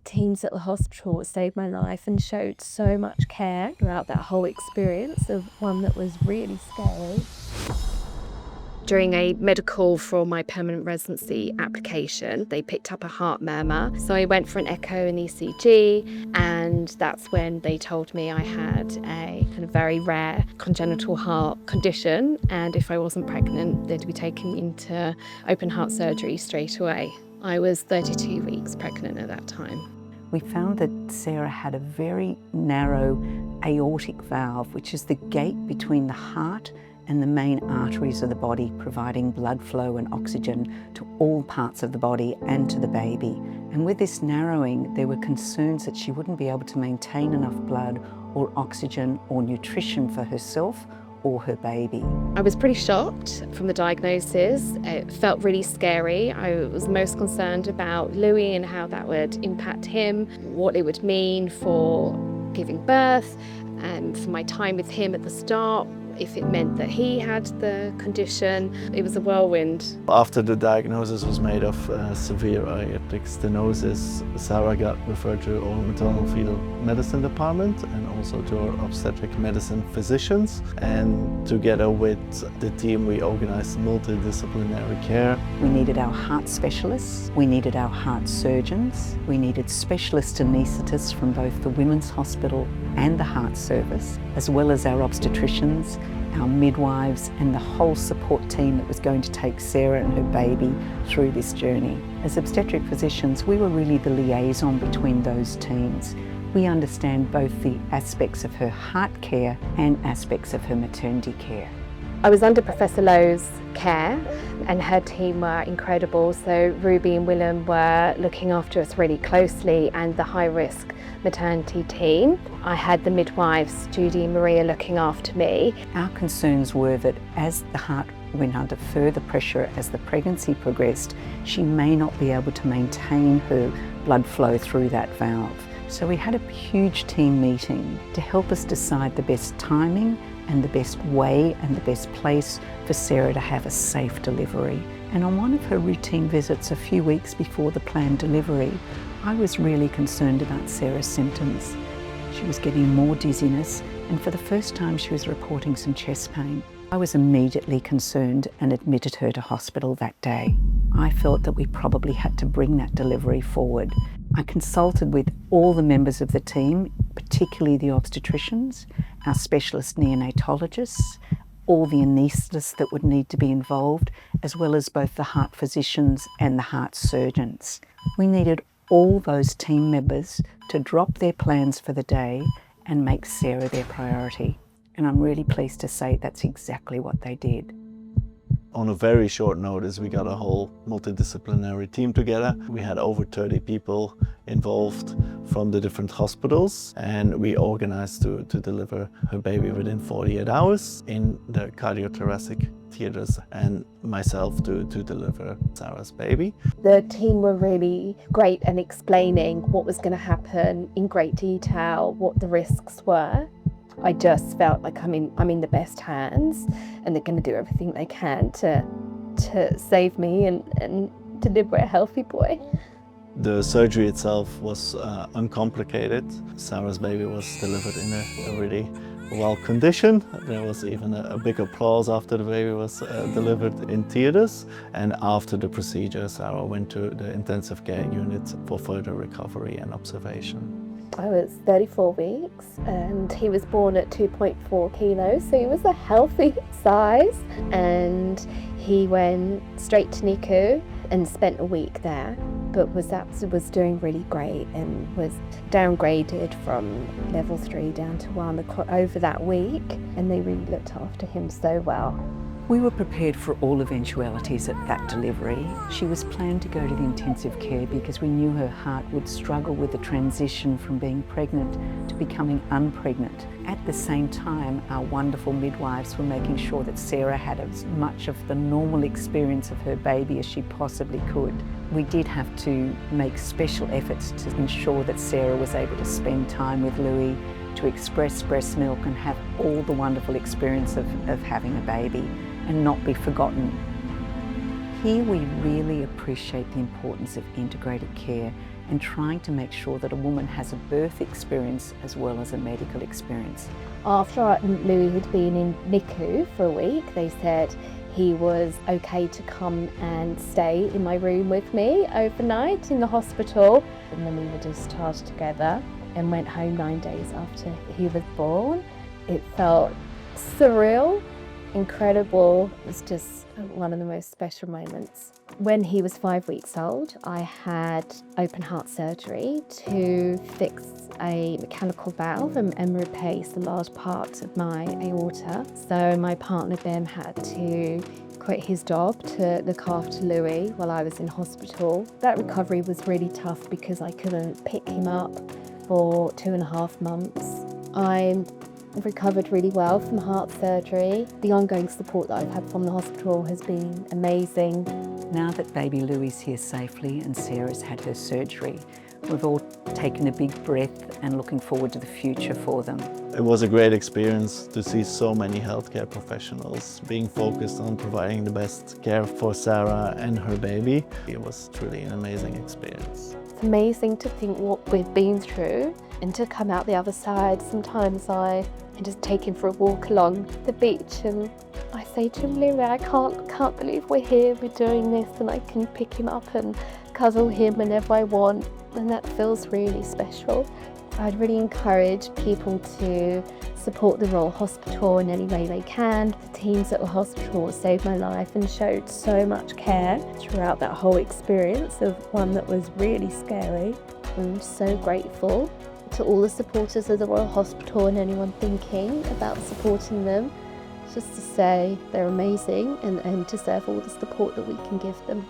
teams at the hospital saved my life and showed so much care throughout that whole experience of one that was really scary. During a medical for my permanent residency application, they picked up a heart murmur. So I went for an echo and ECG, and that's when they told me I had a kind of very rare congenital heart condition, and if I wasn't pregnant, they'd be taking me into open heart surgery straight away. I was 32 weeks pregnant at that time. We found that Sarah had a very narrow aortic valve, which is the gate between the heart and the main arteries of the body, providing blood flow and oxygen to all parts of the body and to the baby. And with this narrowing, there were concerns that she wouldn't be able to maintain enough blood or oxygen or nutrition for herself or her baby. I was pretty shocked from the diagnosis. It felt really scary. I was most concerned about Louis and how that would impact him, what it would mean for giving birth, and for my time with him at the start, if it meant that he had the condition. It was a whirlwind. After the diagnosis was made of severe aortic stenosis, Sarah got referred to our maternal fetal medicine department and also to our obstetric medicine physicians. And together with the team, we organized multidisciplinary care. We needed our heart specialists, we needed our heart surgeons, we needed specialist anaesthetists from both the Women's Hospital and the Heart Service, as well as our obstetricians, our midwives, and the whole support team that was going to take Sarah and her baby through this journey. As obstetric physicians, we were really the liaison between those teams. We understand both the aspects of her heart care and aspects of her maternity care. I was under Professor Lowe's care and her team were incredible. So Ruby and Willem were looking after us really closely, and the high-risk maternity team. I had the midwives, Judy and Maria, looking after me. Our concerns were that as the heart went under further pressure as the pregnancy progressed, she may not be able to maintain her blood flow through that valve. So we had a huge team meeting to help us decide the best timing and the best way and the best place for Sarah to have a safe delivery. And on one of her routine visits a few weeks before the planned delivery, I was really concerned about Sarah's symptoms. She was getting more dizziness, and for the first time she was reporting some chest pain. I was immediately concerned and admitted her to hospital that day. I felt that we probably had to bring that delivery forward. I consulted with all the members of the team, particularly the obstetricians, our specialist neonatologists, all the anaesthetists that would need to be involved, as well as both the heart physicians and the heart surgeons. We needed all those team members to drop their plans for the day and make Sarah their priority. And I'm really pleased to say that's exactly what they did. On a very short notice, we got a whole multidisciplinary team together. We had over 30 people involved from the different hospitals, and we organized to deliver her baby within 48 hours in the cardiothoracic theaters, and myself to deliver Sarah's baby. The team were really great at explaining what was going to happen in great detail, what the risks were. I just felt like I'm in the best hands, and they're going to do everything they can to save me and deliver a healthy boy. The surgery itself was uncomplicated. Sarah's baby was delivered in a really well condition. There was even a big applause after the baby was delivered in theaters. And after the procedure, Sarah went to the intensive care unit for further recovery and observation. I was 34 weeks and he was born at 2.4 kilos, so he was a healthy size, and he went straight to NICU and spent a week there, but was doing really great and was downgraded from level 3 down to 1 over that week, and they really looked after him so well. We were prepared for all eventualities at that delivery. She was planned to go to the intensive care because we knew her heart would struggle with the transition from being pregnant to becoming unpregnant. At the same time, our wonderful midwives were making sure that Sarah had as much of the normal experience of her baby as she possibly could. We did have to make special efforts to ensure that Sarah was able to spend time with Louis, to express breast milk and have all the wonderful experience of having a baby and not be forgotten. Here we really appreciate the importance of integrated care and trying to make sure that a woman has a birth experience as well as a medical experience. After Louis had been in NICU for a week, they said he was okay to come and stay in my room with me overnight in the hospital. And then we were discharged together and went home 9 days after he was born. It felt surreal, incredible. It was just one of the most special moments. When he was 5 weeks old, I had open heart surgery to fix a mechanical valve and replace a large part of my aorta. So my partner Ben had to quit his job to look after Louis while I was in hospital. That recovery was really tough because I couldn't pick him up for 2.5 months. I recovered really well from heart surgery. The ongoing support that I've had from the hospital has been amazing. Now that baby Louis is here safely and Sarah's had her surgery, we've all taken a big breath and looking forward to the future for them. It was a great experience to see so many healthcare professionals being focused on providing the best care for Sarah and her baby. It was truly an amazing experience. It's amazing to think what we've been through and to come out the other side. Sometimes I just take him for a walk along the beach and I say to him, Louis, I can't believe we're here, we're doing this, and I can pick him up and cuddle him whenever I want, and that feels really special. I'd really encourage people to support the Royal Hospital in any way they can. The teams at the hospital saved my life and showed so much care throughout that whole experience of one that was really scary. I'm so grateful to all the supporters of the Royal Hospital and anyone thinking about supporting them. Just to say they're amazing and deserve all the support that we can give them.